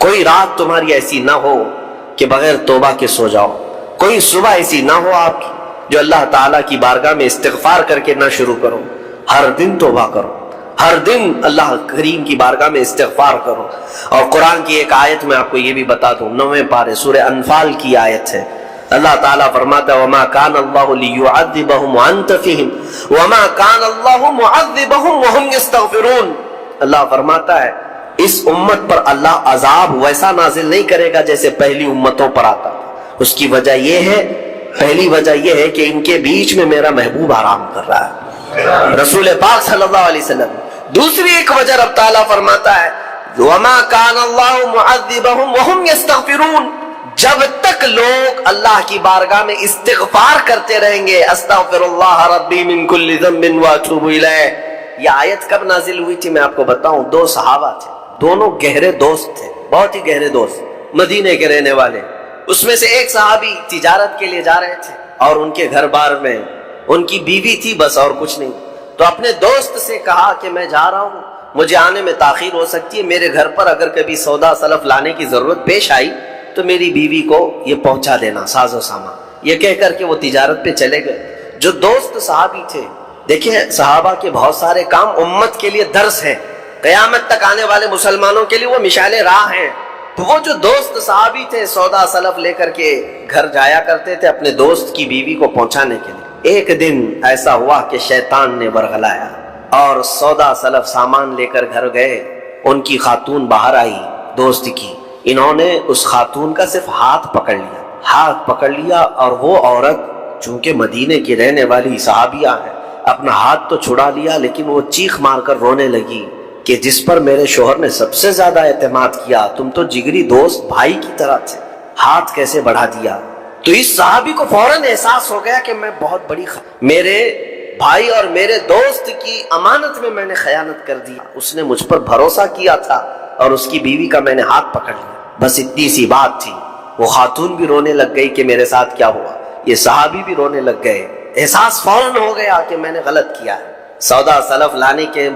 کوئی رات تمہاری ایسی نہ ہو کہ بغیر توبہ کے سو جاؤ، کوئی صبح ایسی نہ ہو آپ کی جو اللہ تعالیٰ کی بارگاہ میں استغفار کر کے نہ شروع کرو۔ ہر دن توبہ کرو، ہر دن اللہ کریم کی بارگاہ میں استغفار کرو۔ اور قرآن کی ایک آیت میں آپ کو یہ بھی بتا دوں، 9ویں پارے سورہ انفال کی آیت ہے، اللہ تعالیٰ فرماتا ہے وَمَا كَانَ اللَّهُ لِيُعَذِّبَهُمْ وَأَنْتَ فِيهِمْ وَمَا كَانَ اللَّهُ مُعَذِّبَهُمْ وَهُمْ يَسْتَغْفِرُونَ۔ اللہ فرماتا ہے اس امت پر اللہ عذاب ویسا نازل نہیں کرے گا جیسے پہلی امتوں پر آتا تھا۔ اس کی وجہ یہ ہے، پہلی وجہ یہ ہے کہ ان کے بیچ میں میرا محبوب آرام کر رہا ہے، رسول پاک صلی اللہ علیہ وسلم۔ دوسری ایک وجہ رب تعالیٰ فرماتا ہے وَمَا كَانَ اللَّهُ مُعَذِّبَهُمْ وَهُمْ يَسْتَغْفِرُونَ، جب تک لوگ اللہ کی بارگاہ میں استغفار کرتے رہیں گے، استغفر اللہ ربی من کل ذنب واتوب الیہ۔ یہ آیت کب نازل ہوئی تھی میں آپ کو بتاؤں، دو صحابہ تھے، دونوں گہرے دوست تھے، بہت ہی گہرے دوست، مدینے کے رہنے والے۔ اس میں سے ایک صحابی تجارت کے لیے جا رہے تھے اور ان کے گھر بار میں ان کی بیوی تھی بس، اور کچھ نہیں۔ تو اپنے دوست سے کہا کہ میں جا رہا ہوں، مجھے آنے میں تاخیر ہو سکتی ہے، میرے گھر پر اگر کبھی سودا سلف لانے کی ضرورت پیش آئی تو میری بیوی کو یہ پہنچا دینا، ساز و سامان۔ یہ کہہ کر کے وہ تجارت پہ چلے گئے۔ جو دوست صحابی تھے، دیکھیں صحابہ کے بہت سارے کام امت کے لیے درس ہیں، قیامت تک آنے والے مسلمانوں کے لیے وہ مشعل راہ ہیں۔ تو وہ جو دوست صحابی تھے سودا سلف لے کر کے گھر جایا کرتے تھے اپنے دوست کی بیوی کو پہنچانے کے لیے۔ ایک دن ایسا ہوا کہ شیطان نے ورغلایا اور سودا سلف سامان لے کر گھر گئے۔ ان کی خاتون باہر آئی دوست کی، انہوں نے اس خاتون کا صرف ہاتھ پکڑ لیا اور وہ عورت چونکہ مدینے کی رہنے والی صحابیہ ہے، اپنا ہاتھ تو چھڑا لیا لیکن وہ چیخ مار کر رونے لگی کہ جس پر میرے شوہر نے سب سے زیادہ اعتماد کیا، تم تو جگری دوست بھائی کی طرح تھے، ہاتھ کیسے بڑھا دیا۔ تو اس صحابی کو فوراً احساس ہو گیا کہ میں بہت بڑی میرے بھائی اور میرے دوست کی امانت میں نے خیانت کر دی، اس نے مجھ پر بھروسہ کیا تھا اور اس کی بیوی کا میں نے ہاتھ پکڑ لیا، بس اتنی سی بات تھی۔ وہ خاتون بھی رونے لگ گئی کہ میرے ساتھ کیا ہوا، یہ صحابی بھی رونے لگ گئے، احساس فوراً ہو گیا کہ میں نے غلط کیا ہے، سودا سلف لانے کے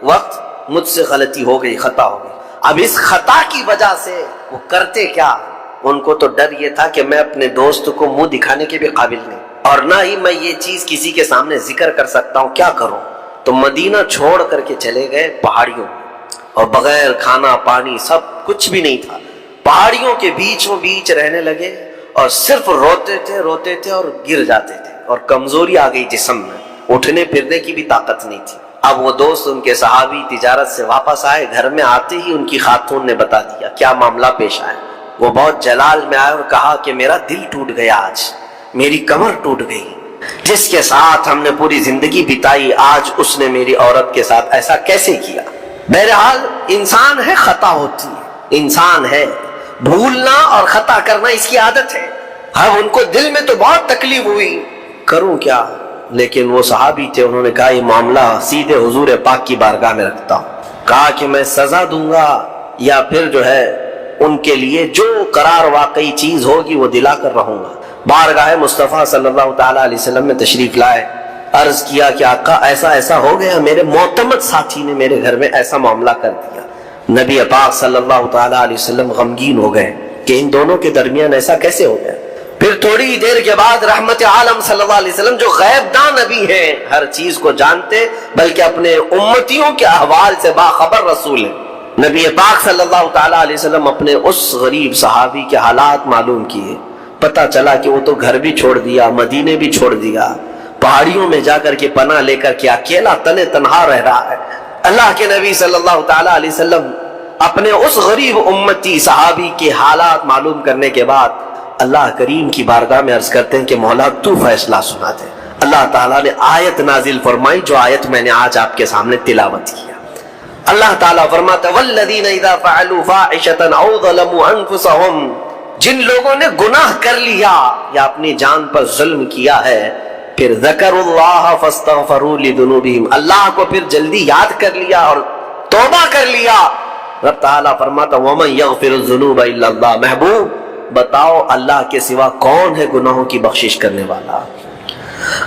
وقت مجھ سے غلطی ہو گئی، خطا ہو گئی۔ اب اس خطا کی وجہ سے وہ کرتے کیا، ان کو تو ڈر یہ تھا کہ میں اپنے دوست کو منہ دکھانے کے بھی قابل نہیں اور نہ ہی میں یہ چیز کسی کے سامنے ذکر کر سکتا ہوں، کیا کروں۔ تو مدینہ چھوڑ کر کے چلے گئے پہاڑیوں میں، اور بغیر کھانا پانی سب کچھ بھی نہیں تھا، پہاڑیوں کے بیچوں بیچ رہنے لگے اور صرف روتے تھے اور گر جاتے تھے، اور کمزوری آ گئی جسم میں، اٹھنے پھرنے کی بھی طاقت نہیں تھی۔ اب وہ دوست ان کے صحابی تجارت سے واپس آئے، گھر میں آتے ہی ان کی خاتون نے بتا دیا کیا معاملہ پیش آیا۔ وہ بہت جلال میں آئے اور کہا کہ میرا دل ٹوٹ گیا، آج میری کمر ٹوٹ گئی، جس کے ساتھ ہم نے پوری زندگی بتائی آج اس نے میری عورت کے ساتھ ایسا کیسے کیا۔ بہرحال انسان ہے، خطا ہوتی ہے، انسان ہے، بھولنا اور خطا کرنا اس کی عادت ہے۔ اب ان کو دل میں تو بہت تکلیف ہوئی، کروں کیا، لیکن وہ صحابی تھے، انہوں نے کہا یہ معاملہ سیدھے حضور پاک کی بارگاہ میں رکھتا ہوں، کہا کہ میں سزا دوں گا یا پھر جو ہے ان کے لیے جو قرار واقعی چیز ہوگی وہ دلا کر رہوں گا۔ بارگاہ مصطفیٰ صلی اللہ تعالیٰ علیہ وسلم میں تشریف لائے، عرض کیا کہ آقا ایسا ایسا ہو گیا، میرے معتمد ساتھی نے میرے گھر میں ایسا معاملہ کر دیا۔ نبی پاک صلی اللہ تعالیٰ علیہ وسلم غمگین ہو گئے کہ ان دونوں کے درمیان ایسا کیسے ہو گیا۔ پھر تھوڑی دیر کے بعد رحمت عالم صلی اللہ علیہ وسلم جو غیب دان نبی ہیں، ہر چیز کو جانتے بلکہ اپنے امتیوں کے احوال سے باخبر رسول ہیں، نبی پاک صلی اللہ تعالیٰ علیہ وسلم اپنے اس غریب صحابی کے حالات معلوم کیے۔ پتہ چلا کہ وہ تو گھر بھی چھوڑ دیا، مدینے بھی چھوڑ دیا، پہاڑیوں میں جا کر کے پناہ لے کر کے اکیلا تنے تنہا رہ رہا ہے۔ اللہ کے نبی صلی اللہ تعالیٰ علیہ وسلم اپنے اس غریب امتی صحابی کے حالات معلوم کرنے کے بعد اللہ کریم کی بارگاہ میں عرض کرتے ہیں کہ مولا تو فیصلہ سنا دے۔ اللہ تعالیٰ نے آیت نازل فرمائی، جو آیت میں نے آج آپ کے سامنے تلاوت کیا۔ اللہ تعالیٰ فرماتا والذین اذا فعلوا فاحشۃ او ظلموا انفسهم، جن لوگوں نے گناہ کر لیا یا اپنی جان پر ظلم کیا ہے، پھر ذکروا اللہ فاستغفروا لذنوبہم، اللہ کو پھر جلدی یاد کر لیا اور توبہ کر لیا۔ رب تعالیٰ فرماتا ومن یغفر الذنوب الا اللہ، محبوب بتاؤ اللہ کے سوا کون ہے گناہوں کی بخشش کرنے والا۔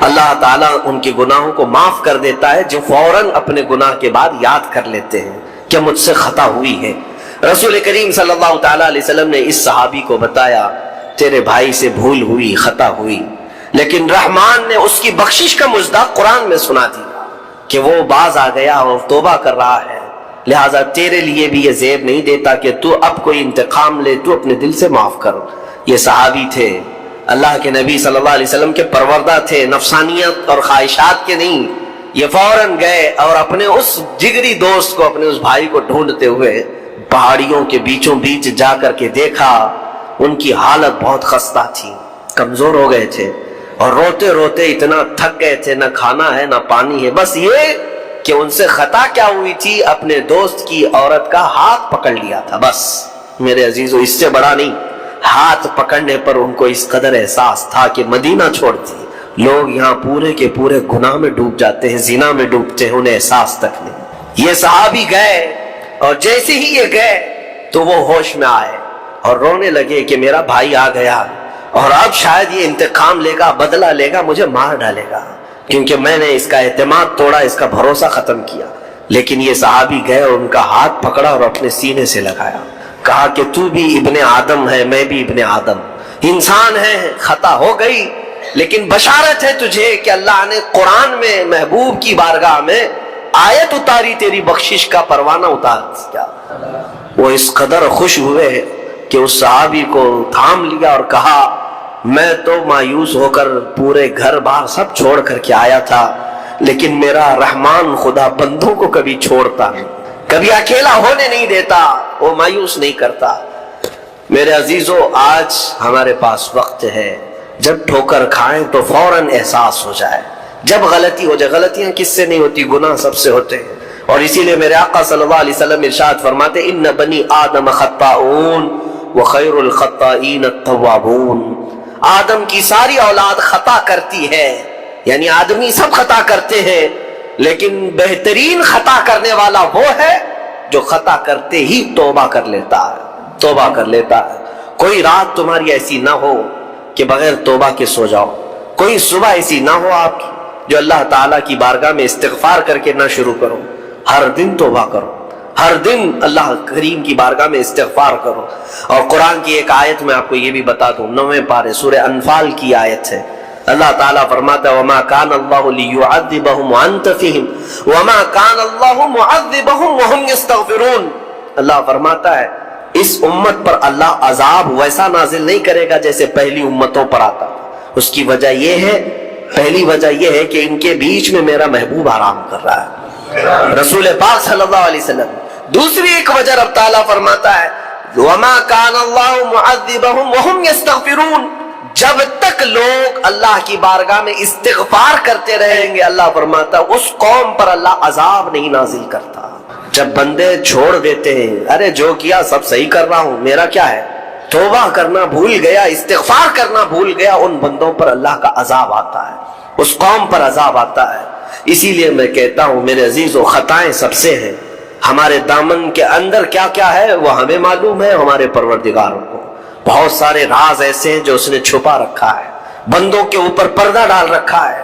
اللہ تعالیٰ ان کے گناہوں کو معاف کر دیتا ہے جو فوراً اپنے گناہ کے بعد یاد کر لیتے ہیں کہ مجھ سے خطا ہوئی ہے۔ رسول کریم صلی اللہ تعالی علیہ وسلم نے اس صحابی کو بتایا تیرے بھائی سے بھول ہوئی، خطا ہوئی، لیکن رحمان نے اس کی بخشش کا مصداق قرآن میں سنا دیا کہ وہ باز آ گیا اور توبہ کر رہا ہے، لہٰذا تیرے لیے بھی یہ زیب نہیں دیتا کہ تو اب کوئی انتقام لے، تو اپنے دل سے معاف کر۔ یہ صحابی تھے، اللہ کے نبی صلی اللہ علیہ وسلم کے پروردہ تھے، نفسانیت اور خواہشات کے نہیں۔ یہ فوراً گئے اور اپنے اس جگری دوست کو، اپنے اس بھائی کو ڈھونڈتے ہوئے پہاڑیوں کے بیچوں بیچ جا کر کے دیکھا، ان کی حالت بہت خستہ تھی، کمزور ہو گئے تھے اور روتے روتے اتنا تھک گئے تھے، نہ کھانا ہے نہ پانی ہے، بس یہ کہ ان سے خطا کیا ہوئی تھی، اپنے دوست کی عورت کا ہاتھ پکڑ لیا تھا، بس میرے عزیزو اس سے بڑا نہیں۔ ہاتھ پکڑنے پر ان کو اس قدر احساس تھا کہ مدینہ چھوڑتی لوگ یہاں پورے کے پورے گناہ میں ڈوب جاتے ہیں، زنا میں ڈوبتے ہیں، انہیں احساس تک نہیں۔ یہ صحابی گئے اور جیسے ہی یہ گئے تو وہ ہوش میں آئے اور رونے لگے کہ میرا بھائی آ گیا اور اب شاید یہ انتقام لے گا، بدلہ لے گا، مجھے مار ڈالے گا، کیونکہ میں نے اس کا اعتماد توڑا، اس کا بھروسہ ختم کیا۔ لیکن یہ صحابی گئے اور ان کا ہاتھ پکڑا اور اپنے سینے سے لگایا، کہا کہ تو بھی ابن آدم ہے، میں بھی ابن آدم، انسان ہے، خطا ہو گئی، لیکن بشارت ہے تجھے کہ اللہ نے قرآن میں محبوب کی بارگاہ میں آیت اتاری، تیری بخشش کا پروانہ اتار دیا۔ وہ اس قدر خوش ہوئے کہ اس صحابی کو تھام لیا اور کہا میں تو مایوس ہو کر پورے گھر بار سب چھوڑ کر کے آیا تھا، لیکن میرا رحمان خدا بندوں کو کبھی چھوڑتا نہیں، کبھی اکیلا ہونے نہیں دیتا، وہ مایوس نہیں کرتا۔ میرے عزیزو، آج ہمارے پاس وقت ہے، جب ٹھوکر کھائیں تو فوراً احساس ہو جائے، جب غلطی ہو جائے۔ غلطیاں کس سے نہیں ہوتی؟ گناہ سب سے ہوتے ہیں، اور اسی لیے میرے آقا صلی اللہ علیہ وسلم ارشاد فرماتے ان بنی آدم خطاؤون وخیر الخطائین التوابون، آدم کی ساری اولاد خطا کرتی ہے، یعنی آدمی سب خطا کرتے ہیں، لیکن بہترین خطا کرنے والا وہ ہے جو خطا کرتے ہی توبہ کر لیتا ہے، توبہ کر لیتا ہے۔ کوئی رات تمہاری ایسی نہ ہو کہ بغیر توبہ کے سو جاؤ، کوئی صبح ایسی نہ ہو آپ کی جو اللہ تعالیٰ کی بارگاہ میں استغفار کر کے نہ شروع کرو۔ ہر دن توبہ کرو، ہر دن اللہ کریم کی بارگاہ میں استغفار کرو۔ اور قرآن کی ایک آیت میں آپ کو یہ بھی بتا دوں، 9ویں پارے سورہ انفال کی آیت ہے، اللہ تعالیٰ فرماتا ہے وَمَا كَانَ اللَّهُ لِيُعَذِّبَهُمْ وَأَنْتَ فِيهِمْ وَمَا كَانَ اللَّهُ مُعَذِّبَهُمْ وَهُمْ يَسْتَغْفِرُونَ۔ اللہ فرماتا ہے اس امت پر اللہ عذاب ویسا نازل نہیں کرے گا جیسے پہلی امتوں پر آتا تھا۔ اس کی وجہ یہ ہے، پہلی وجہ یہ ہے کہ ان کے بیچ میں میرا محبوب آرام کر رہا ہے، رسول پاک صلی اللہ علیہ وسلم۔ دوسری ایک وجہ رب تعالیٰ فرماتا ہے وَمَا كَانَ اللَّهُ مُعَذِّبَهُمْ وَهُمْ يَسْتَغْفِرُونَ، جب تک لوگ اللہ کی بارگاہ میں استغفار کرتے رہیں گے، اللہ فرماتا ہے اس قوم پر اللہ عذاب نہیں نازل کرتا۔ جب بندے چھوڑ دیتے ہیں، ارے جو کیا سب صحیح کر رہا ہوں، میرا کیا ہے، توبہ کرنا بھول گیا، استغفار کرنا بھول گیا، ان بندوں پر اللہ کا عذاب آتا ہے، اس قوم پر عذاب آتا ہے۔ اسی لیے میں کہتا ہوں میرے عزیزو، خطائیں سب سے ہیں، ہمارے دامن کے اندر کیا کیا ہے وہ ہمیں معلوم ہے، ہمارے پروردگار کو بہت سارے راز ایسے ہیں جو اس نے چھپا رکھا ہے، بندوں کے اوپر پردہ ڈال رکھا ہے،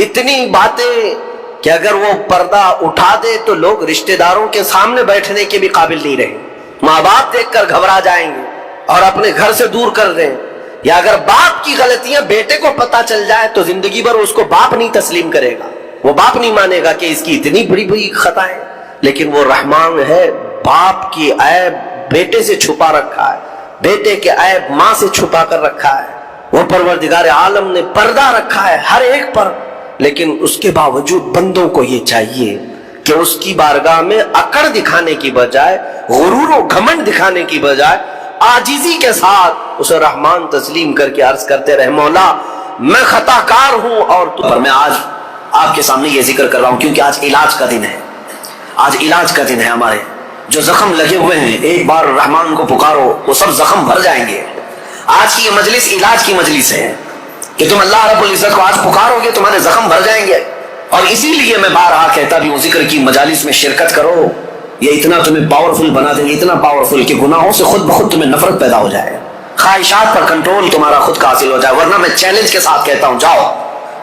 اتنی باتیں کہ اگر وہ پردہ اٹھا دے تو لوگ رشتہ داروں کے سامنے بیٹھنے کے بھی قابل نہیں رہیں، ماں باپ دیکھ کر گھبرا جائیں گے اور اپنے گھر سے دور کر دیں، یا اگر باپ کی غلطیاں بیٹے کو پتہ چل جائے تو زندگی بھر اس کو باپ نہیں تسلیم کرے گا، وہ باپ نہیں مانے گا کہ اس کی اتنی بڑی بڑی خطائیں، لیکن وہ رحمان ہے، باپ کی عیب بیٹے سے چھپا رکھا ہے، بیٹے کے عیب ماں سے چھپا کر رکھا ہے، وہ پروردگار عالم نے پردہ رکھا ہے ہر ایک پر، لیکن اس کے باوجود بندوں کو یہ چاہیے کہ اس کی بارگاہ میں اکڑ دکھانے کی بجائے، غرور و گھمنڈ دکھانے کی بجائے عاجزی کے ساتھ اسے رحمان تسلیم کر کے عرض کرتے رہے مولا میں خطا کار ہوں اور تو پر۔ میں آج آپ کے سامنے یہ ذکر کر رہا ہوں کیونکہ آج علاج کا دن ہے، آج علاج کا دن ہے، ہمارے جو زخم لگے ہوئے ہیں ایک بار رحمان کو پکارو وہ سب زخم بھر جائیں گے۔ آج کی یہ مجلس علاج کی مجلس ہے کہ تم اللہ رب العزت کو آج پکارو گے تمہارے زخم بھر جائیں گے، اور اسی لیے میں بارہا کہتا بھی ہوں ذکر کی مجالس میں شرکت کرو، یہ اتنا تمہیں پاورفل بنا دیں گے، اتنا پاورفل کہ گناہوں سے خود بخود تمہیں نفرت پیدا ہو جائے، خواہشات پر کنٹرول تمہارا خود کا حاصل ہو جائے۔ ورنہ میں چیلنج کے ساتھ کہتا ہوں جاؤ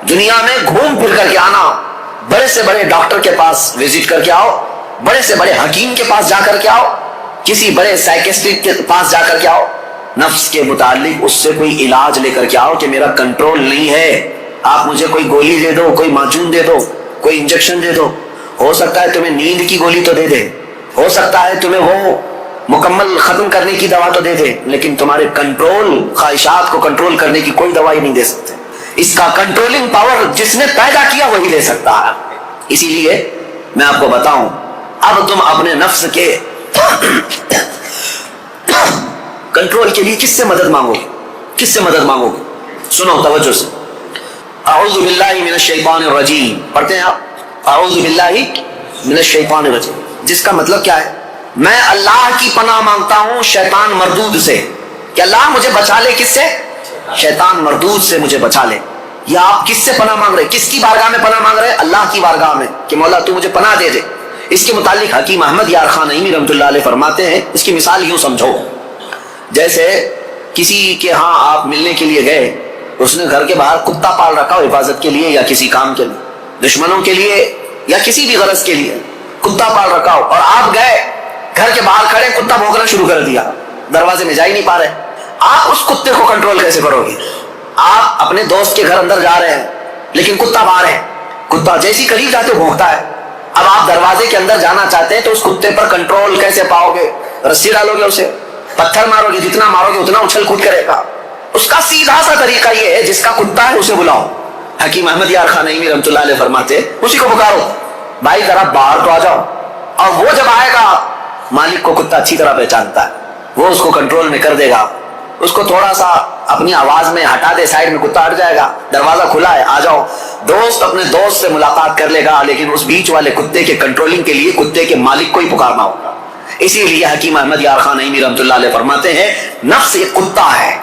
دنیا میں گھوم پھر کر کے آنا، بڑے سے بڑے ڈاکٹر کے پاس وزٹ کر کے آؤ، بڑے سے بڑے حکیم کے پاس جا کر کے آؤ، کسی بڑے سائیکسٹرسٹ کے پاس جا کر کے آؤ، نفس کے متعلق اس سے کوئی علاج لے کر کے آؤ کہ میرا کنٹرول نہیں ہے، آپ مجھے کوئی گولی دے دو، کوئی معجون دے دو، کوئی انجیکشن دے دو، ہو سکتا ہے تمہیں نیند کی گولی تو دے دے، ہو سکتا ہے تمہیں وہ مکمل ختم کرنے کی دوا تو دے دے، لیکن تمہارے کنٹرول، خواہشات کو کنٹرول کرنے کی کوئی دوائی نہیں دے سکتے۔ اس کا کنٹرولنگ پاور جس نے پیدا کیا وہی لے سکتا ہے۔ اسی لیے میں آپ کو بتاؤں، اب تم اپنے نفس کے کنٹرول کے لیے کس سے مدد مانگو گے؟ کس سے مدد مانگو گے؟ سنو توجہ سے، اعوذ باللہ من الشیطان الرجیم پڑھتے ہیں آپ، اعوذ باللہ من الشیطان الرجیم، جس کا مطلب کیا ہے؟ میں اللہ کی پناہ مانگتا ہوں شیطان مردود سے، کہ اللہ مجھے بچا لے، کس سے؟ شیطان مردود سے مجھے بچا لے۔ یا آپ کس سے پناہ مانگ رہے؟ کس کی بارگاہ میں پناہ مانگ رہے؟ اللہ کی بارگاہ میں، کہ مولا تو مجھے پناہ دے دے۔ اس کے متعلق حکیم احمد یار خان نعیمی رحمۃ اللہ علیہ فرماتے ہیں، اس کی مثال یوں سمجھو، جیسے کسی کے ہاں آپ ملنے کے لیے گئے، اس نے گھر کے باہر کتا پال رکھا ہو حفاظت کے لیے یا کسی کام کے لیے، دشمنوں کے لیے یا کسی بھی غرض کے لیے کتا پال رکھا ہو، اور آپ گئے گھر کے باہر کھڑے، کتا بھونکنا شروع کر دیا، دروازے میں جا ہی نہیں پا رہے، آپ اس کتے کو کنٹرول کیسے کرو گے؟ آپ اپنے دوست کے گھر اندر جا رہے ہیں لیکن کتا باہر ہے، کتا جیسی قریب جاتے ہو بھونکتا ہے، اب آپ دروازے کے اندر جانا چاہتے ہیں تو اس کتے پر کنٹرول کیسے پاؤ گے؟ رسی ڈالو گے اسے، پتھر مارو گے، جتنا مارو گے اتنا اچھل کود کرے گا۔ اس کا سیدھا سا طریقہ یہ ہے، جس کا کتا ہے اسے بلاؤ۔ حکیم احمد یار خان نعیمی رحمۃ اللہ علیہ فرماتے اسی کو پکارو، بھائی ذرا باہر تو آ جاؤ، اور وہ جب آئے گا، مالک کو کتا اچھی طرح پہچانتا ہے، وہ اس کو کنٹرول میں کر دے گا، اس کو تھوڑا سا اپنی آواز میں ہٹا دے، سائڈ میں کتا ہٹ جائے گا، دروازہ کھلا ہے آ جاؤ، دوست اپنے دوست سے ملاقات کر لے گا، لیکن اس بیچ والے کتے کے کنٹرولنگ کے لیے کتے کے مالک کو ہی پکارنا ہوگا۔ اسی لیے حکیم احمد یار خان نعیمی رحمۃ اللہ علیہ فرماتے ہیں، نفس ایک کتا ہے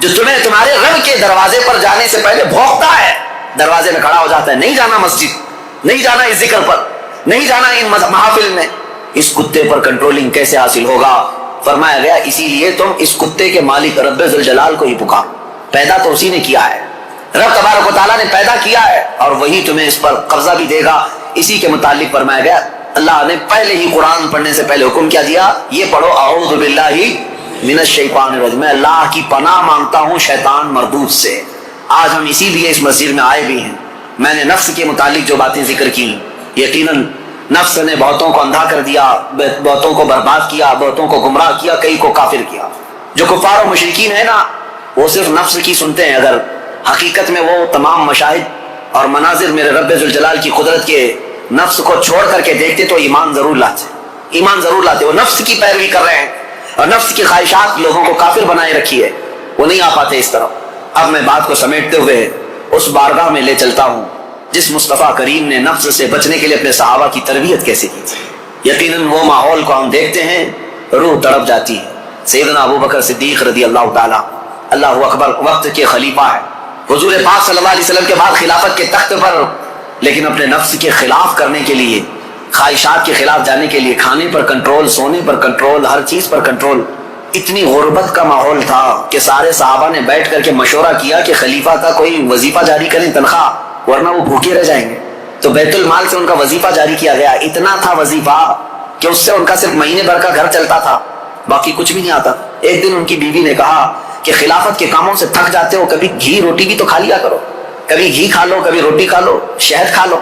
جو تمہیں تمہارے رب کے دروازے پر جانے سے پہلے بھونکتا ہے، دروازے میں کھڑا ہو جاتا ہے، نہیں جانا مسجد، نہیں جانا اس ذکر پر، نہیں جانا ان محافل میں۔ اس کتے پر کنٹرولنگ کیسے حاصل ہوگا؟ فرمایا گیا اسی لیے تم اس کتے کے مالک رب ذوالجلال کو ہی پکارو، پیدا تو اسی نے کیا ہے، رب تبارک و تعالیٰ نے پیدا کیا ہے، اور وہی تمہیں اس پر قبضہ بھی دے گا۔ اسی کے متعلق فرمایا گیا، اللہ نے پہلے ہی قرآن پڑھنے سے پہلے حکم کیا دیا، یہ پڑھو اعوذ باللہ من الشیطان الرجیم، میں اللہ کی پناہ مانگتا ہوں شیطان مردود سے۔ آج ہم اسی لیے اس مسجد میں آئے بھی ہیں۔ میں نے نفس کے متعلق جو باتیں ذکر کی، یقیناً نفس نے بہتوں کو اندھا کر دیا، بہتوں کو برباد کیا، بہتوں کو گمراہ کیا، کئی کو کافر کیا۔ جو کفار و مشرکین ہیں نا، وہ صرف نفس کی سنتے ہیں، اگر حقیقت میں وہ تمام مشاہد اور مناظر میرے رب ذوالجلال کی قدرت کے نفس کو چھوڑ کر کے دیکھتے تو ایمان ضرور لاتے، ایمان ضرور لاتے۔ وہ نفس کی پیروی کر رہے ہیں اور نفس کی خواہشات لوگوں کو کافر بنائے رکھی ہے، وہ نہیں آ پاتے اس طرف۔ اب میں بات کو سمیٹتے ہوئے اس بارگاہ میں لے چلتا ہوں جس مصطفیٰ کریم نے نفس سے بچنے کے لیے اپنے صحابہ کی تربیت کیسے کی تھی۔ یقیناً وہ ماحول کو ہم دیکھتے ہیں، روح تڑپ جاتی ہے۔ سیدنا ابو بکر صدیق رضی اللہ تعالیٰ، اللہ اکبر، وقت کے خلیفہ ہے، حضور پاک صلی اللہ علیہ وسلم کے بعد خلافت کے تخت پر، لیکن اپنے نفس کے خلاف کرنے کے لیے، خواہشات کے خلاف جانے کے لیے، کھانے پر کنٹرول، سونے پر کنٹرول، ہر چیز پر کنٹرول۔ اتنی غربت کا ماحول تھا کہ سارے صحابہ نے بیٹھ کر کے مشورہ کیا کہ خلیفہ کا کوئی وظیفہ جاری کریں، تنخواہ، ورنہ وہ بھوکے رہ جائیں گے۔ تو بیت المال سے ان کا وظیفہ جاری کیا گیا، اتنا تھا وظیفہ کہ اس سے ان کا صرف مہینے بھر کا گھر چلتا تھا، باقی کچھ بھی نہیں آتا۔ ایک دن ان کی بیوی نے کہا کہ خلافت کے کاموں سے تھک جاتے ہو، کبھی گھی روٹی بھی تو کھا لیا کرو، کبھی گھی کھا لو، کبھی روٹی کھا لو، شہد کھا لو۔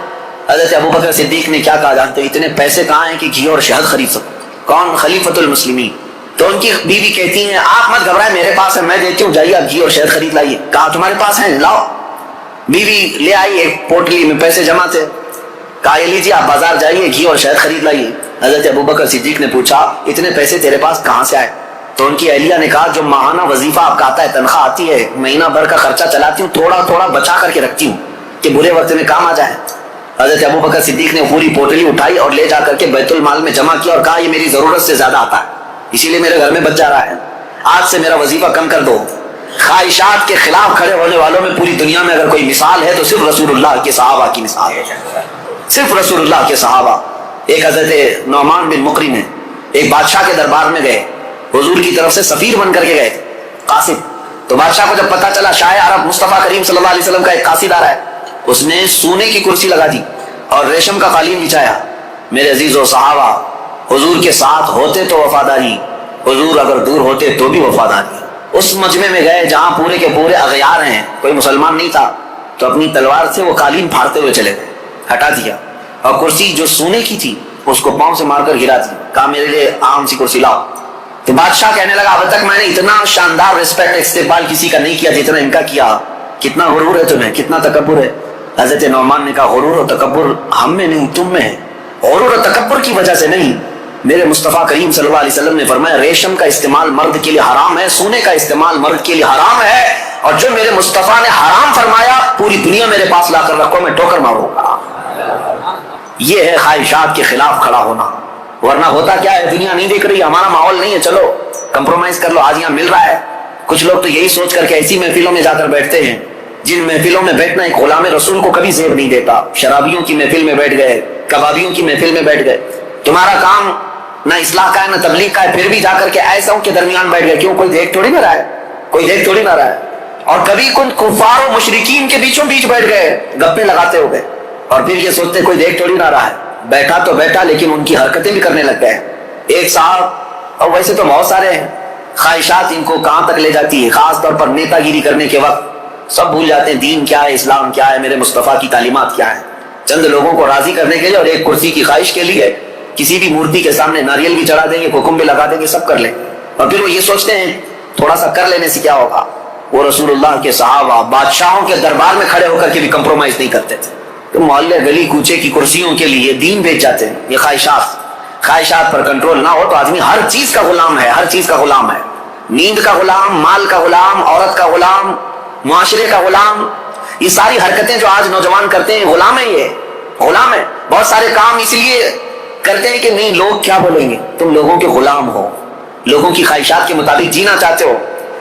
حضرت ابو بکر صدیق نے کیا کہا جانتے ہو؟ اتنے پیسے کہاں ہیں کہ گھی اور شہد خرید سکو؟ کون؟ خلیفۃ المسلمین۔ تو ان کی بیوی کہتی ہیں آپ مت گھبرائیں، میرے پاس ہے، میں دیتی ہوں، جائیے آپ گھی اور شہد خرید لائیے۔ کہا تمہارے پاس ہے، لاؤ۔ بیوی لے آئی، ایک پوٹلی میں پیسے جمع تھے، کہا یہ لیجیے آپ بازار جائیے، گھی اور شہد خرید لائیے۔ حضرت ابو بکر صدیق نے پوچھا اتنے پیسے تیرے پاس کہاں سے آئے؟ تو ان کی اہلیہ نے کہا جو ماہانہ وظیفہ آپ کا آتا ہے، تنخواہ آتی ہے، مہینہ بھر کا خرچہ چلاتی ہوں، تھوڑا تھوڑا بچا کر کے رکھتی ہوں کہ برے وقت میں کام آ جائے۔ حضرت ابو بکر صدیق نے پوری پوٹلی اٹھائی اور لے جا کر کے بیت المال میں جمع کیا اور کہا یہ میری ضرورت سے زیادہ آتا ہے، اسی لیے میرے گھر میں بچ جا رہا ہے، آج سے میرا وظیفہ کم کر دو۔ خواہشات کے خلاف کھڑے ہونے والوں میں پوری دنیا میں اگر کوئی مثال ہے تو صرف رسول اللہ کے صحابہ کی مثال ہے، صرف رسول اللہ کے صحابہ۔ ایک حضرت نعمان بن مقرن ہے، ایک بادشاہ کے دربار میں گئے، حضور کی طرف سے سفیر بن کر کے گئے، قاصد۔ تو بادشاہ کو جب پتا چلا شاہ عرب مصطفیٰ کریم صلی اللہ علیہ وسلم کا ایک قاصد آ رہا ہے، اس نے سونے کی کرسی لگا دی اور ریشم کا قالین بچھایا۔ میرے عزیز و صحابہ، حضور کے ساتھ ہوتے تو وفاداری، حضور اگر دور ہوتے تو بھی وفاداری۔ اس مجمع میں گئے جہاں پورے کے پورے اغیار ہیں، کوئی مسلمان نہیں تھا، تو اپنی تلوار سے وہ قالین پھاڑتے ہوئے چلے گئے، ہٹا دیا، اور کرسی جو سونے کی تھی اس کو پاؤں سے مار کر گرا دی، کہا میرے لیے عام سی کرسی لاؤ۔ تو بادشاہ کہنے لگا اب تک میں نے اتنا شاندار رسپیکٹ استقبال کسی کا نہیں کیا جتنا ان کا کیا، کتنا غرور ہے تمہیں، کتنا تکبر ہے۔ حضرت نعمان نے کہا غرور و تکبر ہم میں نہیں تم میں ہے، غرور و تکبر کی وجہ سے نہیں۔ میرے مصطفیٰ کریم صلی اللہ علیہ وسلم نے فرمایا ریشم کا استعمال مرد کے لیے حرام ہے، سونے کا استعمال مرد کے لیے حرام ہے، اور جو میرے مصطفیٰ نے حرام فرمایا پوری دنیا میرے پاس لا کر رکھو، میں ٹھوکر ماروں گا۔ یہ ہے خواہشات کے خلاف کھڑا ہونا، ورنہ ہوتا کیا ہے، دنیا نہیں دیکھ رہی، ہمارا ماحول نہیں ہے، چلو کمپرومائز کر لو، آج یہاں مل رہا ہے۔ کچھ لوگ تو یہی سوچ کر کے ایسی محفلوں میں جا کر بیٹھتے ہیں جن محفلوں میں بیٹھنا ایک غلام رسول کو کبھی زیب نہیں دیتا۔ شرابیوں کی محفل میں بیٹھ گئے، کبابیوں کی محفل میں بیٹھ گئے، تمہارا کام نہ اصلاح کا ہے نہ تبلیغ کا ہے، پھر بھی جا کر کے ایساوں کے درمیان بیٹھ گئے، کیوں؟ کوئی دیکھ تھوڑی نہ رہا ہے، کوئی دیکھ تھوڑی نہ رہا ہے۔ اور کبھی کچھ کفار و مشرکین کے بیچوں بیچ بیٹھ گئے گپے لگاتے ہو گئے، اور پھر یہ سوچتے کوئی دیکھ تھوڑی نہ رہا ہے، بیٹھا تو بیٹھا لیکن ان کی حرکتیں بھی کرنے لگ گئے۔ ایک صاحب، اور ویسے تو بہت سارے ہیں، خواہشات ان کو کہاں تک لے جاتی ہے، خاص طور پر نیتا گیری کرنے کے وقت سب بھول جاتے ہیں دین کیا ہے، اسلام کیا ہے، میرے مصطفیٰ کی تعلیمات کیا ہے۔ چند لوگوں کو راضی کرنے کے لیے اور ایک کرسی کی خواہش کے لیے کسی بھی مورتی کے سامنے ناریل بھی چڑھا دیں گے، حکم بھی لگا دیں گے، سب کر لیں، اور پھر وہ یہ سوچتے ہیں تھوڑا سا کر لینے سے کیا ہوگا۔ وہ رسول اللہ کے صحابہ بادشاہوں کے دربار میں کھڑے ہو کر کے بھی کمپرومائز نہیں کرتے تھے، تو محلے گلی کوچے کی کرسیوں کے لیے دین بیچ جاتے ہیں۔ یہ خواہشات پر کنٹرول نہ ہو تو آدمی ہر چیز کا غلام ہے، ہر چیز کا غلام ہے، نیند کا غلام، مال کا غلام، عورت کا غلام، معاشرے کا غلام۔ یہ ساری حرکتیں جو آج نوجوان کرتے ہیں غلام ہے، یہ غلام ہے۔ بہت سارے کام اس لیے کرتے ہیں کہ نہیں لوگ کیا بولیں گے، تم لوگوں کے غلام ہو، لوگوں کی خواہشات کے مطابق جینا چاہتے ہو،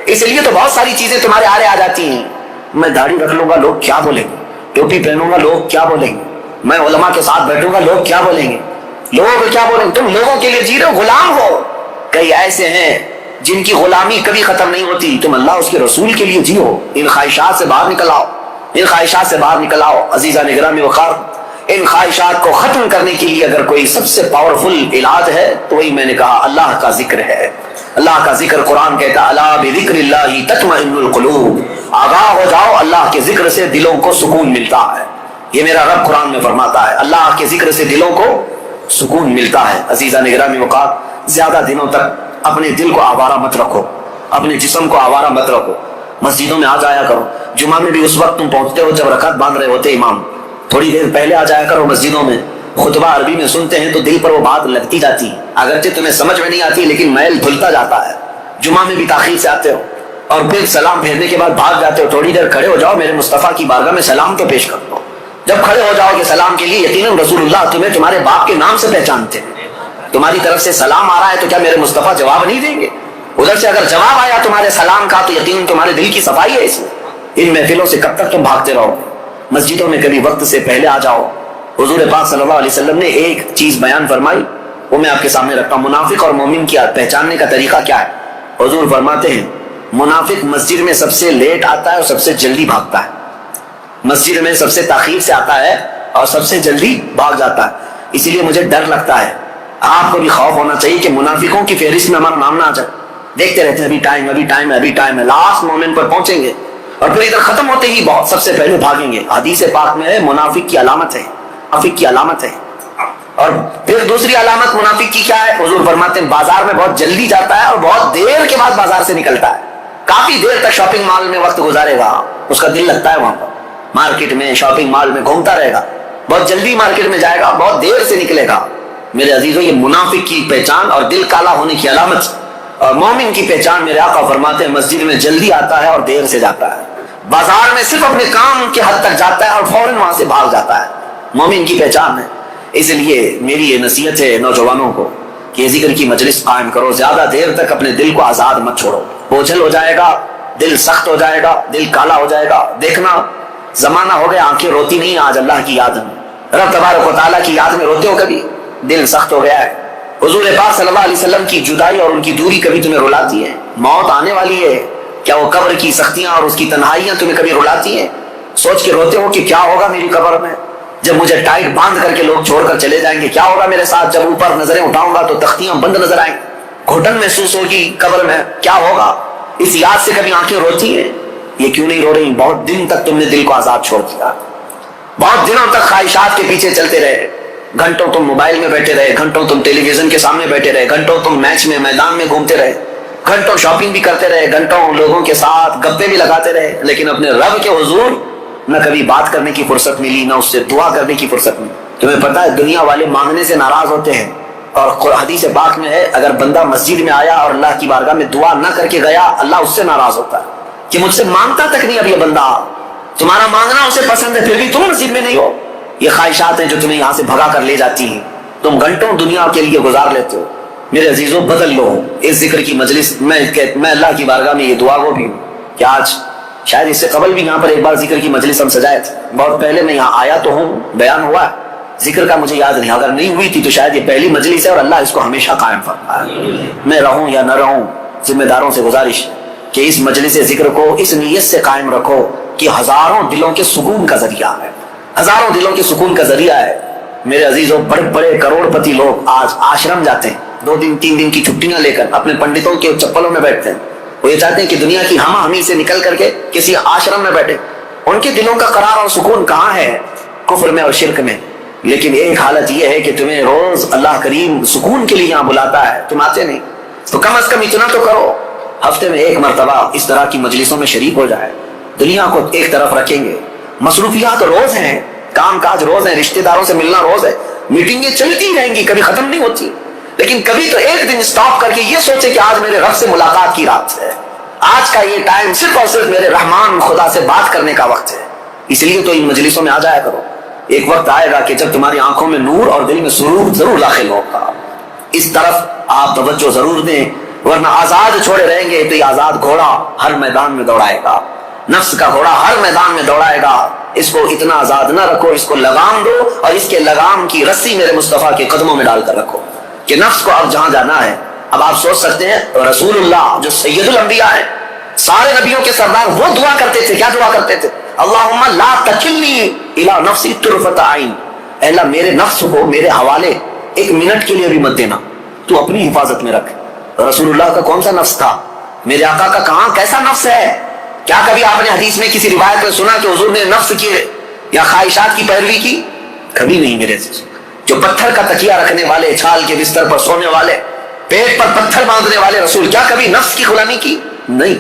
اس لیے تو بہت ساری چیزیں تمہارے آڑے آ جاتی ہیں۔ میں داڑھی رکھ لوں گا لوگ کیا بولیں گے، ٹوپی پہنوں گا لوگ کیا بولیں گے، میں علماء کے ساتھ بیٹھوں گا لوگ کیا بولیں گے، لوگ کیا بولیں گے، تم لوگوں کے لیے جی رہے ہو، غلام ہو۔ کئی ایسے ہیں جن کی غلامی کبھی ختم نہیں ہوتی، تم اللہ اس کے رسول کے لیے جیو، ان خواہشات سے باہر نکل آؤ، ان خواہشات سے باہر نکل آؤ۔ عزیزان گرامی وقار، ان خواہشات کو ختم کرنے کے لیے اگر کوئی سب سے پاورفل علاج ہے تو وہی میں نے کہا اللہ کا ذکر ہے۔ اللہ کا ذکر، قرآن کہتا ہے الا بذکر اللہ تطمئن القلوب، آگاہ ہو جاؤ، اللہ کے ذکر سے دلوں کو سکون ملتا ہے۔ یہ میرا رب قرآن میں فرماتا ہے، اللہ کے ذکر سے دلوں کو سکون ملتا ہے۔ عزیزان گرامی وقار، زیادہ دنوں تک اپنے دل کو آوارہ مت رکھو، اپنے جسم کو آوارہ مت رکھو، مسجدوں میں آ جایا کرو، جمعہ میں بھی اس وقت تم پہنچتے ہو جب رکعت باندھ رہے ہوتے امام، تھوڑی دیر پہلے آ جایا کرو مسجدوں میں، خطبہ عربی میں سنتے ہیں تو دل پر وہ بات لگتی جاتی ہے، اگرچہ تمہیں سمجھ میں نہیں آتی لیکن میل دھلتا جاتا ہے۔ جمعہ میں بھی تاخیر سے آتے ہو اور پھر سلام پھیرنے کے بعد بھاگ جاتے ہو، تھوڑی دیر کھڑے ہو جاؤ، میرے مصطفیٰ کی بارگاہ میں سلام تو پیش کر دو۔ جب کھڑے ہو جاؤ گے سلام کے لیے، یقیناً رسول اللہ تمہیں تمہارے باپ کے نام سے پہچانتے ہیں، تمہاری طرف سے سلام آ رہا ہے تو کیا میرے مصطفیٰ جواب نہیں دیں گے؟ ادھر سے اگر جواب آیا تمہارے سلام کا تو یقیناً تمہارے دل کی صفائی ہے اس میں۔ ان محفلوں سے کب تک تم بھاگتے رہو گے؟ مسجدوں میں کبھی وقت سے پہلے آ جاؤ۔ حضور پاک صلی اللہ علیہ وسلم نے ایک چیز بیان فرمائی، وہ میں آپ کے سامنے رکھتا ہوں۔ منافق اور مومن کی پہچاننے کا طریقہ کیا ہے؟ حضور فرماتے ہیں منافق مسجد میں سب سے لیٹ آتا ہے اور سب سے جلدی بھاگتا ہے، مسجد میں سب سے تاخیر سے آتا ہے اور سب سے جلدی بھاگ جاتا ہے۔ اسی لیے مجھے ڈر لگتا ہے، آپ کو بھی خوف ہونا چاہیے کہ منافقوں کی فہرست میں ہمارا نام نہ آ جائے۔ دیکھتے رہتے ہیں ابھی ٹائم، ابھی ٹائم ہے، ابھی ٹائم ہے، لاسٹ مومنٹ پر پہنچیں گے اور پھر ادھر ختم ہوتے ہی بہت سب سے پہلے بھاگیں گے۔ حدیث پاک میں ہے منافق کی علامت ہے، منافق کی علامت ہے۔ اور پھر دوسری علامت منافق کی کیا ہے؟ حضور فرماتے ہیں بازار میں بہت جلدی جاتا ہے اور بہت دیر کے بعد بازار سے نکلتا ہے، کافی دیر تک شاپنگ مال میں وقت گزارے گا، اس کا دل لگتا ہے وہاں پر، مارکیٹ میں شاپنگ مال میں گھومتا رہے گا، بہت جلدی مارکیٹ میں جائے گا، بہت دیر سے نکلے گا۔ میرے عزیزوں، یہ منافق کی پہچان اور دل کالا ہونے کی علامت، اور مومن کی پہچان میرے آقا فرماتے ہیں مسجد میں جلدی آتا ہے اور دیر سے جاتا ہے، بازار میں صرف اپنے کام کے حد تک جاتا ہے اور فوراً وہاں سے بھاگ جاتا ہے، مومن کی پہچان ہے۔ اس لیے میری یہ نصیحت ہے نوجوانوں کو کہ یہ ذکر کی مجلس قائم کرو، زیادہ دیر تک اپنے دل کو آزاد مت چھوڑو، بوجھل ہو جائے گا، دل سخت ہو جائے گا، دل کالا ہو جائے گا۔ دیکھنا زمانہ ہو گیا آنکھیں روتی نہیں آج اللہ کی یاد میں، رب تبارک و تعالیٰ کی یاد میں روتے ہو کبھی؟ دل سخت ہو گیا ہے۔ حضور پاک صلی اللہ علیہ وسلم کی جدائی اور ان کی دوری کبھی تمہیں رلاتی ہے؟ موت آنے والی ہے، کیا وہ قبر کی سختیاں اور اس کی تنہائیاں تمہیں کبھی رلاتی ہیں؟ سوچ کے روتے ہو کہ کیا ہوگا میری قبر میں؟ جب مجھے ٹائٹ باندھ کر کے لوگ چھوڑ کر چلے جائیں گے کیا ہوگا میرے ساتھ؟ جب اوپر نظریں اٹھاؤں گا تو تختیاں بند نظر آئیں گی، گھٹن محسوس ہوگی قبر میں، کیا ہوگا؟ اس یاد سے کبھی آنکھیں روتی ہیں؟ یہ کیوں نہیں رو رہی؟ بہت دن تک تم نے دل کو آزاد چھوڑ دیا، بہت دنوں تک خواہشات کے پیچھے چلتے رہے، گھنٹوں تم موبائل میں بیٹھے رہے، گھنٹوں تم ٹیلی ویژن کے سامنے بیٹھے رہے، گھنٹوں تم میچ میں میدان میں گھومتے رہے، گھنٹوں شاپنگ بھی کرتے رہے، گھنٹوں لوگوں کے ساتھ گپے بھی لگاتے رہے، لیکن اپنے رب کے حضور نہ کبھی بات کرنے کی فرصت ملی، نہ اس سے دعا کرنے کی فرصت ملی۔ تمہیں پتا ہے دنیا والے مانگنے سے ناراض ہوتے ہیں، اور حدیث پاک میں ہے اگر بندہ مسجد میں آیا اور اللہ کی بارگاہ میں دعا نہ کر کے گیا، اللہ اس سے ناراض ہوتا ہے کہ مجھ سے مانگتا تک نہیں اب یہ بندہ، تمہارا مانگنا اسے پسند ہے پھر بھی تم مسجد میں نہیں ہو۔ یہ خواہشات ہیں جو تمہیں یہاں سے بھگا کر لے جاتی ہیں، تم گھنٹوں دنیا کے لیے گزار لیتے ہو۔ میرے عزیزوں بدل لو اس ذکر کی مجلس۔ میں اللہ کی بارگاہ میں یہ دعا گو بھی ہوں کہ آج شاید اس سے قبل بھی یہاں پر ایک بار ذکر کی مجلس ہم سجائے تھے، بہت پہلے میں یہاں آیا تو ہوں، بیان ہوا ہے ذکر کا مجھے یاد نہیں، اگر نہیں ہوئی تھی تو شاید یہ پہلی مجلس ہے، اور اللہ اس کو ہمیشہ قائم فرمائے۔ میں رہوں یا نہ رہوں، ذمہ داروں سے گزارش کہ اس مجلس ذکر کو اس نیت سے قائم رکھو کہ ہزاروں دلوں کے سکون کا ذریعہ ہے، ہزاروں دلوں کے سکون کا ذریعہ ہے۔ میرے عزیزوں بڑے بڑے کروڑ پتی لوگ آج آشرم جاتے ہیں، 2 دن 3 دن کی چھٹیاں لے کر اپنے پنڈتوں کے چپلوں میں بیٹھتے ہیں، وہ یہ چاہتے ہیں کہ دنیا کی ہمہ ہمی سے نکل کر کے کسی آشرم میں بیٹھے۔ ان کے دلوں کا قرار اور سکون کہاں ہے؟ کفر میں اور شرک میں۔ لیکن ایک حالت یہ ہے کہ تمہیں روز اللہ کریم سکون کے لیے یہاں بلاتا ہے، تم آتے نہیں، تو کم از کم اتنا تو کرو، ہفتے میں 1 مرتبہ اس طرح کی مجلسوں میں شریک ہو جائے۔ دنیا کو ایک طرف رکھیں گے، مصروفیات روز ہیں، کام کاج روز ہیں، رشتہ داروں سے ملنا روز ہے، میٹنگیں چلتی رہیں گی، کبھی ختم نہیں ہوتی، لیکن کبھی تو ایک دن اسٹاپ کر کے یہ سوچے کہ آج میرے رب سے ملاقات کی رات ہے، آج کا یہ ٹائم صرف اور صرف میرے رحمان خدا سے بات کرنے کا وقت ہے۔ اس لیے تو ان مجلسوں میں آ جایا کرو۔ ایک وقت آئے گا کہ جب تمہاری آنکھوں میں نور اور دل میں سرور ضرور داخل ہوگا، اس طرف آپ توجہ ضرور دیں، ورنہ آزاد چھوڑے رہیں گے تو یہ آزاد گھوڑا ہر میدان میں دوڑائے گا، نفس کا گھوڑا ہر میدان میں دوڑائے گا۔ اس کو اتنا آزاد نہ رکھو، اس کو لگام دو، اور اس کے لگام کی رسی میرے مصطفیٰ کے قدموں میں ڈال کر رکھو کہ نفس کو اب جہاں جانا ہے۔ اب آپ سوچ سکتے ہیں رسول اللہ جو سید الانبیاء ہیں، سارے نبیوں کے سردار، وہ دعا کرتے تھے، کیا دعا کرتے تھے؟ اللہم لا تکلنی الی نفسی طرفۃ عین، اے اللہ میرے نفس کو میرے حوالے 1 منٹ کے لیے بھی مت دینا، تو اپنی حفاظت میں رکھ۔ رسول اللہ کا کون سا نفس تھا؟ میرے آقا کا کہاں کیسا نفس ہے؟ کیا کبھی آپ نے حدیث میں کسی روایت میں سنا کہ حضور نے نفس کی یا خواہشات کی پیروی کی؟ کبھی نہیں میرے عزیز۔ جو پتھر کا تکیہ رکھنے والے، چھال کے بستر پر سونے والے، پیٹ پر پتھر باندھنے والے رسول، کیا کبھی نفس کی غلامی کی؟ نہیں۔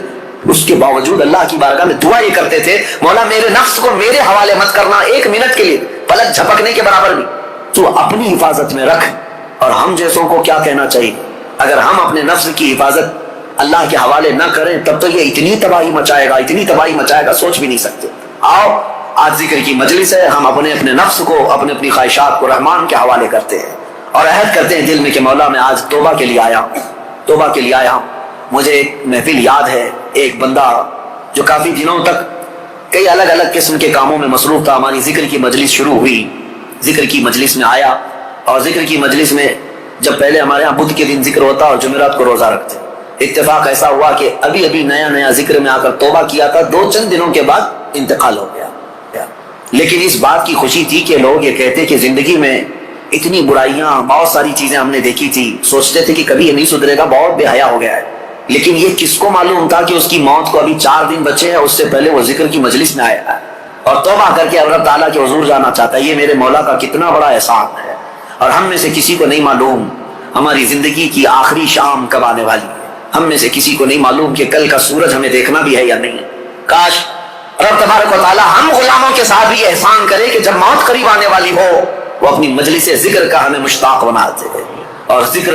اس کے باوجود اللہ کی بارگاہ میں دعا یہ کرتے تھے، مولا میرے نفس کو میرے حوالے مت کرنا 1 منٹ کے لیے، پلک جھپکنے کے برابر بھی، تو اپنی حفاظت میں رکھ۔ اور ہم جیسوں کو کیا کہنا چاہیے؟ اگر ہم اپنے نفس کی حفاظت اللہ کے حوالے نہ کریں تب تو یہ اتنی تباہی مچائے گا، اتنی تباہی مچائے گا، سوچ بھی نہیں سکتے۔ آؤ آج ذکر کی مجلس ہے، ہم اپنے نفس کو، اپنی خواہشات کو رحمان کے حوالے کرتے ہیں اور عہد کرتے ہیں دل میں کہ مولا میں آج توبہ کے لیے آیا ہوں، توبہ کے لیے آیا ہوں۔ مجھے ایک محفل یاد ہے، ایک بندہ جو کافی دنوں تک کئی الگ الگ قسم کے کاموں میں مصروف تھا، ہماری ذکر کی مجلس شروع ہوئی، ذکر کی مجلس میں آیا، اور ذکر کی مجلس میں جب پہلے ہمارے یہاں بدھ کے دن ذکر ہوتا اور جمعرات کو روزہ رکھتے، اتفاق ایسا ہوا کہ ابھی نیا ذکر میں آ کر توبہ کیا تھا، 2 دنوں کے بعد انتقال ہو گیا۔ لیکن اس بات کی خوشی تھی کہ لوگ یہ کہتے کہ زندگی میں اتنی برائیاں، بہت ساری چیزیں ہم نے دیکھی تھی، سوچتے تھے کہ کبھی یہ نہیں سدھرے گا، بہت بے حیا ہو گیا ہے، لیکن یہ کس کو معلوم تھا کہ اس کی موت کو ابھی 4 دن بچے ہیں، اس سے پہلے وہ ذکر کی مجلس میں آیا ہے اور توبہ کر کے اللہ تعالیٰ کے حضور جانا چاہتا ہے۔ یہ میرے مولا کا کتنا بڑا احسان ہے، اور ہم میں سے کسی کو نہیں معلوم ہماری زندگی کی آخری شام کب آنے والی ہے، ہم میں سے کسی کو نہیں معلوم کہ کل کا سورج ہمیں دیکھنا بھی ہے یا نہیں۔ کاش رب تبارک و تعالیٰ ہم غلاموں کے ساتھ بھی یہ احسان کرے کہ جب موت قریب آنے والی ہو وہ اپنی مجلس ذکر کا ہمیں مشتاق بنا دے، اور ذکر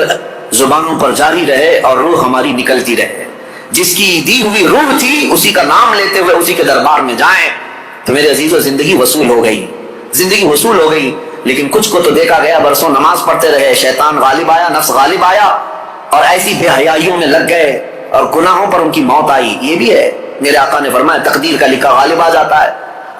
زبانوں پر جاری رہے اور روح ہماری نکلتی رہے۔ جس کی دی ہوئی روح تھی اسی کا نام لیتے ہوئے اسی کے دربار میں جائیں تو میرے عزیزو زندگی وصول ہو گئی، زندگی وصول ہو گئی۔ لیکن کچھ کو تو دیکھا گیا برسوں نماز پڑھتے رہے، شیطان غالب آیا، نفس غالب آیا، اور ایسی بے حیائیوں میں لگ گئے اور گناہوں پر ان کی موت آئی۔ یہ بھی ہے، میرے آقا نے فرمایا تقدیر کا لکھا غالب آ جاتا ہے،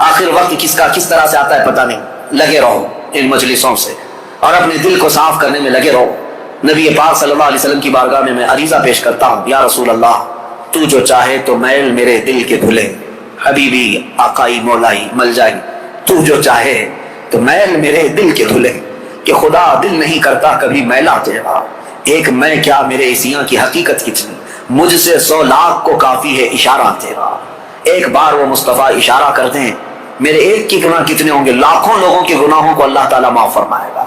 آخر وقت کس کا کس طرح سے آتا ہے پتہ نہیں۔ لگے رہو ان مجلسوں سے اور اپنے دل کو صاف کرنے میں لگے رہو۔ نبی پاک صلی اللہ علیہ وسلم کی بارگاہ میں عریضہ پیش کرتا ہوں، یا رسول اللہ تو جو چاہے تو میل میرے دل کے دھلے، حبیبی آقائی مولائی مل جائی، تو جو چاہے تو میل میرے دل کے دھلے کہ خدا دل نہیں کرتا کبھی میلا تیرا، ایک میں کیا میرے عیسیاں کی حقیقت کتنی، مجھ سے 100 لاکھ کو کافی ہے اشارہ تیرا، ایک بار وہ مصطفیٰ اشارہ کر دیں میرے ایک کے گناہ کتنے ہوں گے، لاکھوں لوگوں کے گناہوں کو اللہ تعالیٰ معاف فرمائے گا۔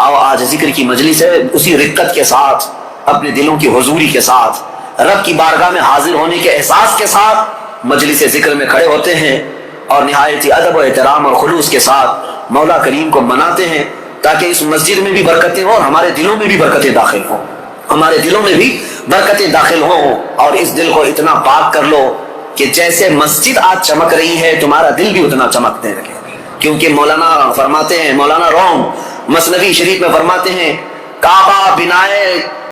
آؤ آج ذکر کی مجلس ہے، اسی رقت کے ساتھ، اپنے دلوں کی حضوری کے ساتھ، رب کی بارگاہ میں حاضر ہونے کے احساس کے ساتھ مجلس ذکر میں کھڑے ہوتے ہیں اور نہایت ادب و احترام اور خلوص کے ساتھ مولا کریم کو مناتے ہیں تاکہ اس مسجد میں بھی برکتیں ہوں اور ہمارے دلوں میں بھی برکتیں داخل ہوں، ہمارے دلوں میں بھی برکتیں داخل ہوں، اور اس دل کو اتنا پاک کر لو کہ جیسے مسجد آج چمک رہی ہے تمہارا دل بھی اتنا چمکنے لگے۔ کیونکہ مولانا فرماتے ہیں، مولانا روم مثنوی شریف میں فرماتے ہیں، کعبہ بنائے